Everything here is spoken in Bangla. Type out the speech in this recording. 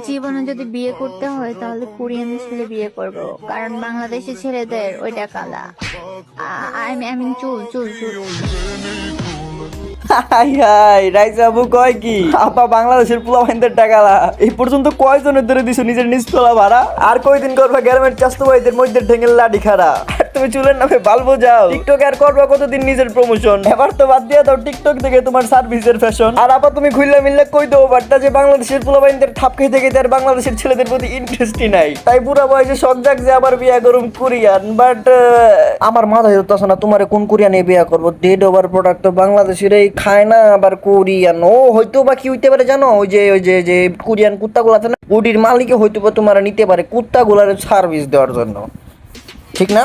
জীবনে যদি বিয়ে করতে হয় তাহলে কোরিয়ান ছেলে বিয়ে করব, কারণ বাংলাদেশি ছেলেদের ওইটা কালা। আই মিন চুল চুল চুল। হাই হাই রাইসা আবু কয় কি আপা বাংলাদেশের পোলাপাইনদের টাকালা এই পর্যন্ত কয়জনের ধরে দিছো নিজের নিজ তোলা ভাড়া? আর কয়দিন করবা গ্যারমেন্ট চাস্তু ভাইদের মধ্যে ঠেঙ্গেল লাঠি খাড়া? আর তুমি চুলের নামে বাল বোঝাও, টিকটক আর করবা কতদিন নিজের প্রমোশন? এবার তো বাদ দিয়ে দাও টিকটক থেকে তোমার সার্ভিসের ফ্যাশন। আর আপা তুমি খুললে মিললে কই দেবো বার্তা যে বাংলাদেশের পোলাপাইনদের ঠাপ খাইতে খাইতে আর বাংলাদেশের ছেলেদের প্রতি ইন্টারেস্টই নাই, তাই বুড়া বয়সে শখ যাক যে আবার বিয়া করুম কোরিয়ান। বাট আমার মাথায় হতো না তোমারে কোন কোরিয়ানে বিয়া করবো। ডেড ওভার প্রোডাক্ট তো বাংলাদেশের এই খায় না, আবার কোরিয়ান ও হয়তো বা কি হইতে পারে জানো, ওই যে কোরিয়ান কুত্তাগুলো আছে না, ওটির মালিকে হয়তো বা তোমার নিতে পারে কুত্তাগুলার সার্ভিস দেওয়ার জন্য, ঠিক না?